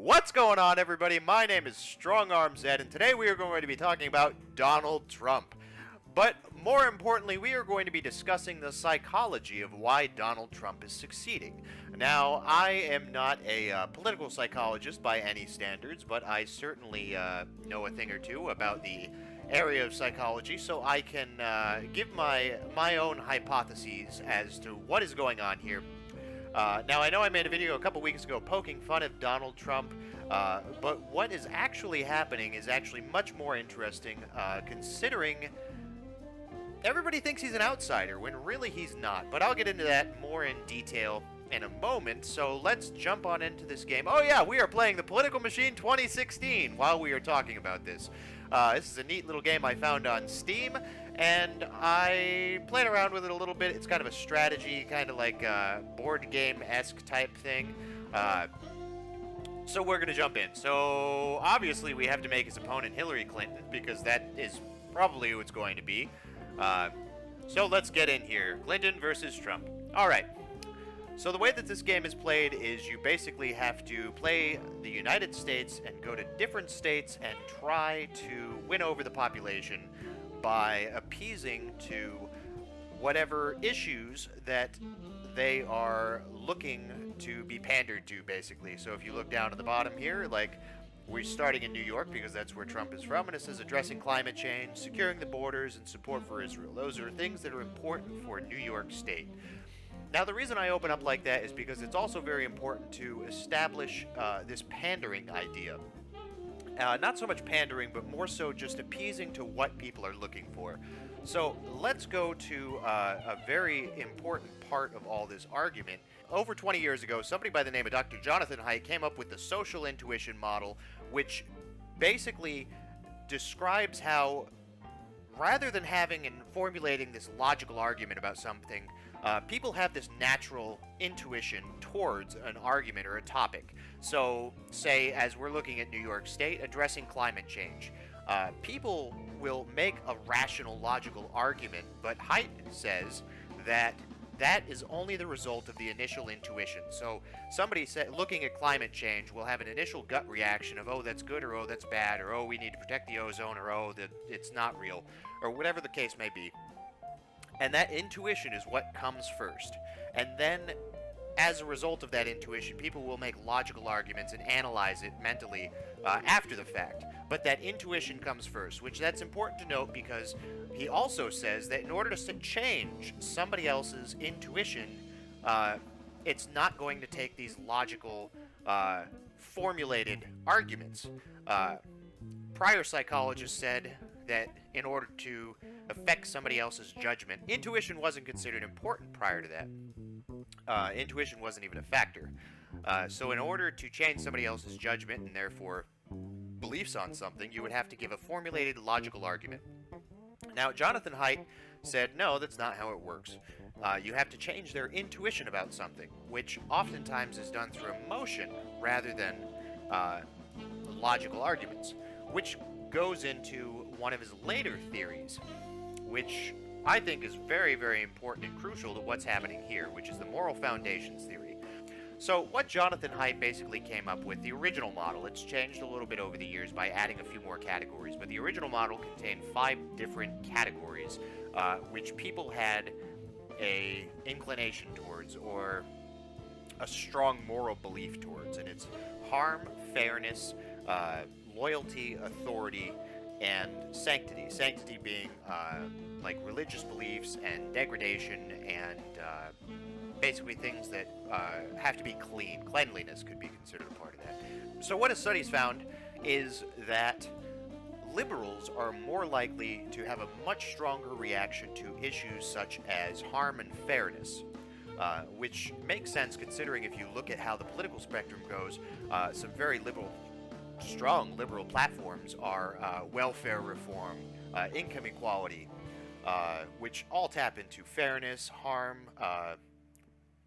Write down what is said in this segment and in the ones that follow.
What's going on, everybody? My name is Strongarm Zed, and today we are going to be talking about Donald Trump. But more importantly, we are going to be discussing the psychology of why Donald Trump is succeeding. Now, I am not a political psychologist by any standards, but I certainly know a thing or two about the area of psychology, so I can give my own hypotheses as to what is going on here. Now, I know I made a video a couple weeks ago poking fun at Donald Trump, but what is actually happening is actually much more interesting, considering everybody thinks he's an outsider, when really he's not. But I'll get into that more in detail in a moment, so let's jump on into this game. Oh yeah, we are playing the Political Machine 2016 while we are talking about this. This is a neat little game I found on Steam, and I played around with it a little bit. It's kind of a strategy, kind of like a board game-esque type thing. So we're going to jump in. So obviously we have to make his opponent Hillary Clinton, because that is probably who it's going to be. So let's get in here. Clinton versus Trump. Alright. So the way that this game is played is you basically have to play the United States and go to different states and try to win over the population by appeasing to whatever issues that they are looking to be pandered to, basically. So if you look down at the bottom here, like, we're starting in New York because that's where Trump is from, and it says addressing climate change, securing the borders, and support for Israel. Those are things that are important for New York State. Now, the reason I open up like that is because it's also very important to establish this pandering idea. Not so much pandering, but more so just appeasing to what people are looking for. So let's go to a very important part of all this argument. Over 20 years ago, somebody by the name of Dr. Jonathan Haidt came up with the social intuition model, which basically describes how, rather than having and formulating this logical argument about something, people have this natural intuition towards an argument or a topic. So, say, as we're looking at New York State, addressing climate change, people will make a rational, logical argument, but Haidt says that that is only the result of the initial intuition. So somebody looking at climate change will have an initial gut reaction of, oh, that's good, or oh, that's bad, or oh, we need to protect the ozone, or oh, that it's not real, or whatever the case may be. And that intuition is what comes first. And then, as a result of that intuition, people will make logical arguments and analyze it mentally after the fact. But that intuition comes first, which that's important to note because he also says that in order to change somebody else's intuition, it's not going to take these logical, formulated arguments. Prior psychologists said that in order to affect somebody else's judgment, intuition wasn't considered important prior to that. Intuition wasn't even a factor. So in order to change somebody else's judgment and therefore beliefs on something, you would have to give a formulated logical argument. Now, Jonathan Haidt said, no, that's not how it works. You have to change their intuition about something, which oftentimes is done through emotion rather than logical arguments, which goes into one of his later theories, which I think is very, very important and crucial to what's happening here, which is the moral foundations theory. So what Jonathan Haidt basically came up with, the original model, it's changed a little bit over the years by adding a few more categories, but the original model contained 5 different categories, which people had a inclination towards, or a strong moral belief towards, and it's harm, fairness, loyalty, authority, and sanctity. Sanctity being like religious beliefs and degradation and basically things that have to be clean. Cleanliness could be considered a part of that. So what his studies found is that liberals are more likely to have a much stronger reaction to issues such as harm and fairness, which makes sense considering if you look at how the political spectrum goes, some very strong liberal platforms are welfare reform, income equality, which all tap into fairness, harm,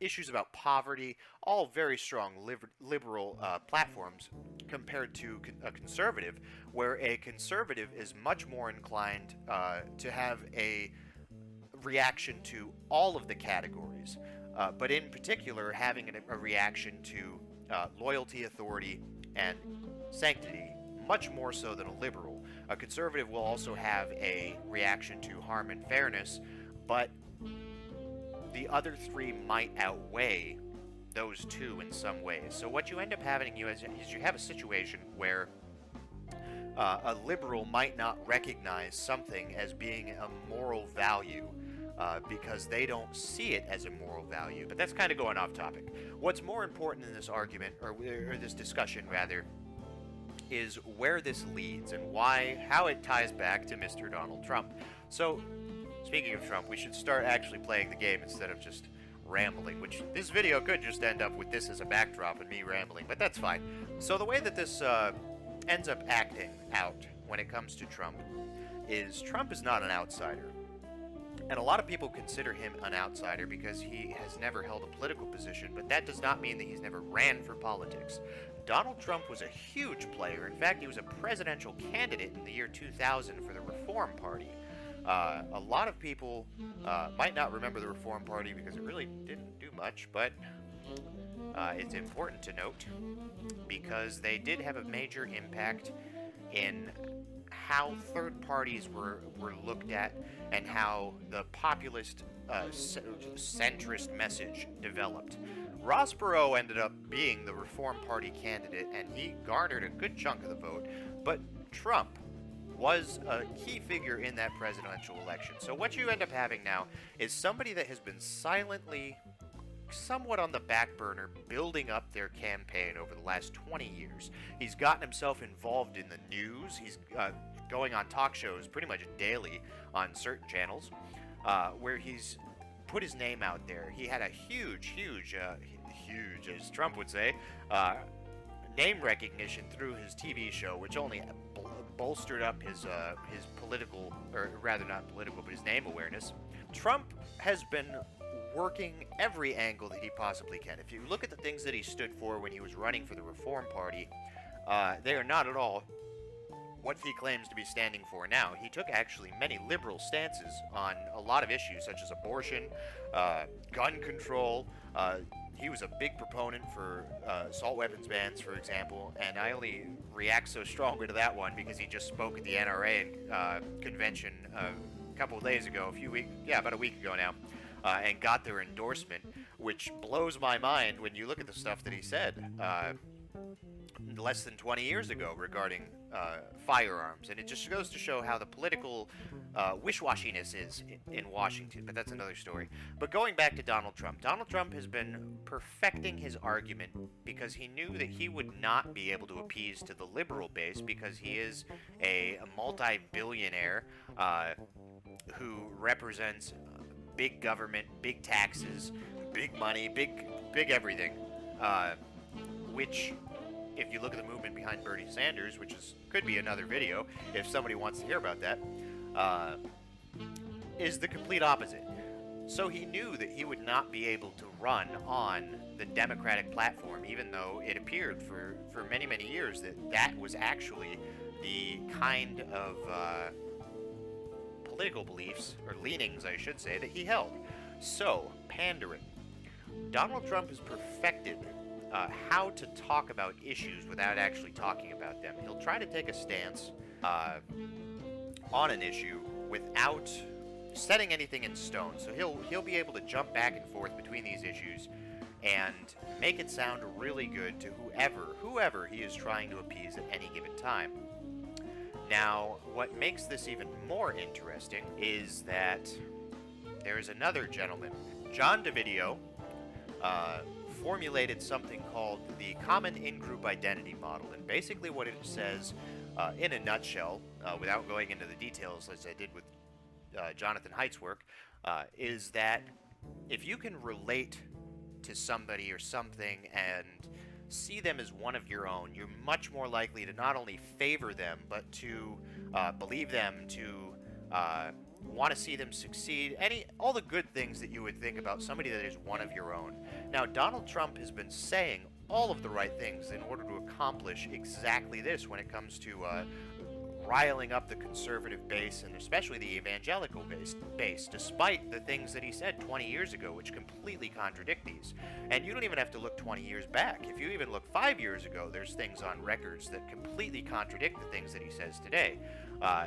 issues about poverty, all very strong liberal platforms compared to a conservative, where a conservative is much more inclined to have a reaction to all of the categories, but in particular having a reaction to loyalty, authority, and sanctity, much more so than a liberal. A conservative will also have a reaction to harm and fairness, but the other three might outweigh those two in some ways. So what you end up having is you have a situation where a liberal might not recognize something as being a moral value because they don't see it as a moral value. But that's kind of going off topic. What's more important in this argument, or this discussion rather, is where this leads and how it ties back to Mr. Donald Trump. So, speaking of Trump, we should start actually playing the game instead of just rambling, which this video could just end up with this as a backdrop and me rambling, but that's fine. So the way that this ends up acting out when it comes to Trump is Trump is not an outsider. And a lot of people consider him an outsider because he has never held a political position, but that does not mean that he's never ran for politics. Donald Trump was a huge player. In fact, he was a presidential candidate in the year 2000 for the Reform Party. A lot of people might not remember the Reform Party because it really didn't do much, but it's important to note because they did have a major impact in how third parties were looked at and how the populist centrist message developed. Ross Perot ended up being the Reform Party candidate, and he garnered a good chunk of the vote, but Trump was a key figure in that presidential election. So what you end up having now is somebody that has been silently, somewhat on the back burner, building up their campaign over the last 20 years. He's gotten himself involved in the news. He's going on talk shows pretty much daily on certain channels where he's put his name out there. He had a huge, as Trump would say, name recognition through his TV show, which only bolstered up his political, or rather not political, but his name awareness. Trump has been working every angle that he possibly can. If you look at the things that he stood for when he was running for the Reform Party, they are not at all what he claims to be standing for now. He took actually many liberal stances on a lot of issues, such as abortion, gun control. He was a big proponent for assault weapons bans, for example, and I only react so strongly to that one because he just spoke at the NRA convention a couple of days ago, about a week ago now, and got their endorsement, which blows my mind when you look at the stuff that he said less than 20 years ago regarding firearms. And it just goes to show how the political wish-washiness is in Washington, but that's another story. But going back to Donald Trump has been perfecting his argument because he knew that he would not be able to appease to the liberal base because he is a multi-billionaire who represents big government, big taxes, big money, big everything, which, if you look at the movement behind Bernie Sanders, which could be another video if somebody wants to hear about that, is the complete opposite. So he knew that he would not be able to run on the Democratic platform, even though it appeared for many, many years that was actually the kind of political beliefs, or leanings, I should say, that he held. So, pandering. Donald Trump has perfected how to talk about issues without actually talking about them. He'll try to take a stance on an issue without setting anything in stone. So he'll be able to jump back and forth between these issues and make it sound really good to whoever he is trying to appease at any given time. Now, what makes this even more interesting is that there is another gentleman, John Dividio, formulated something called the Common In-Group Identity Model. And basically what it says, in a nutshell, without going into the details as I did with Jonathan Haidt's work, is that if you can relate to somebody or something and see them as one of your own, you're much more likely to not only favor them, but to believe them, to want to see them succeed, all the good things that you would think about somebody that is one of your own. Now, Donald Trump has been saying all of the right things in order to accomplish exactly this when it comes to riling up the conservative base and especially the evangelical base, despite the things that he said 20 years ago, which completely contradict these. And you don't even have to look 20 years back. If you even look 5 years ago, there's things on records that completely contradict the things that he says today.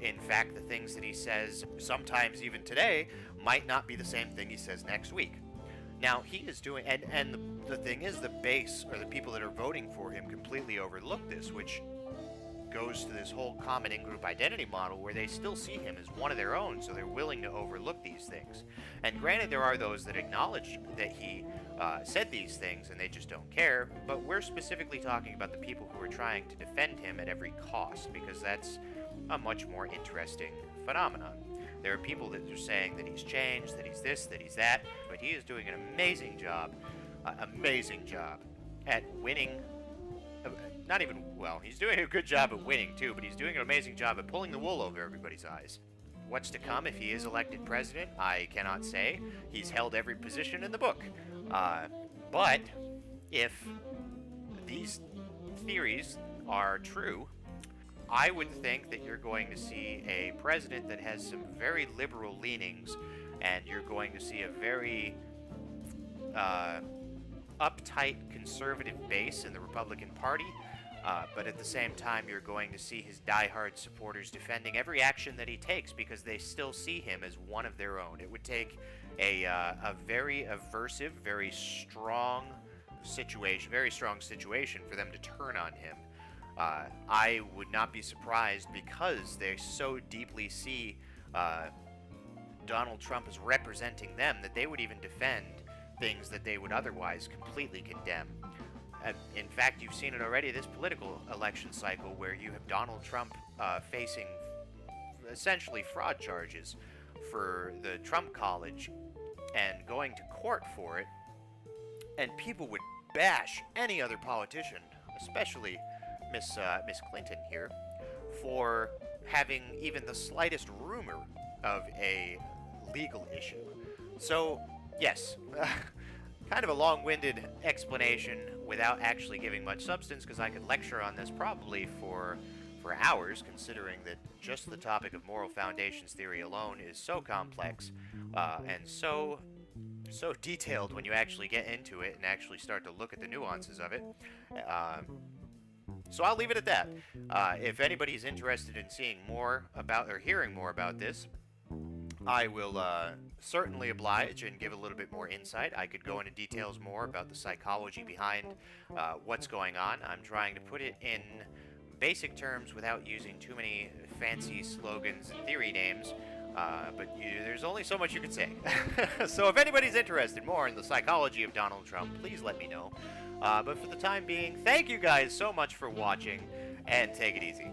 In fact, the things that he says sometimes even today might not be the same thing he says next week. Now, he is doing, and the thing is, the base, or the people that are voting for him, completely overlook this, which goes to this whole common in-group identity model where they still see him as one of their own, so they're willing to overlook these things. And granted, there are those that acknowledge that he said these things and they just don't care, but we're specifically talking about the people who are trying to defend him at every cost, because that's a much more interesting phenomenon. There are people that are saying that he's changed, that he's this, that he's that, but he is doing an amazing job at winning. Not even, well, he's doing a good job at winning too, but he's doing an amazing job at pulling the wool over everybody's eyes. What's to come if he is elected president, I cannot say. He's held every position in the book. But if these theories are true, I would think that you're going to see a president that has some very liberal leanings, and you're going to see a very uptight conservative base in the Republican Party. But at the same time, you're going to see his diehard supporters defending every action that he takes because they still see him as one of their own. It would take a very aversive, very strong situation for them to turn on him. I would not be surprised, because they so deeply see Donald Trump as representing them, that they would even defend things that they would otherwise completely condemn. In fact, you've seen it already this political election cycle, where you have Donald Trump facing essentially fraud charges for the Trump College and going to court for it, and people would bash any other politician, especially Miss Clinton here, for having even the slightest rumor of a legal issue. So, yes, kind of a long-winded explanation without actually giving much substance, because I could lecture on this probably for hours, considering that just the topic of moral foundations theory alone is so complex and so detailed when you actually get into it and actually start to look at the nuances of it. So I'll leave it at that. If anybody's interested in seeing more about, or hearing more about this, I will certainly oblige and give a little bit more insight. I could go into details more about the psychology behind what's going on. I'm trying to put it in basic terms without using too many fancy slogans and theory names, but there's only so much you can say. So if anybody's interested more in the psychology of Donald Trump, please let me know. But for the time being, thank you guys so much for watching, and take it easy.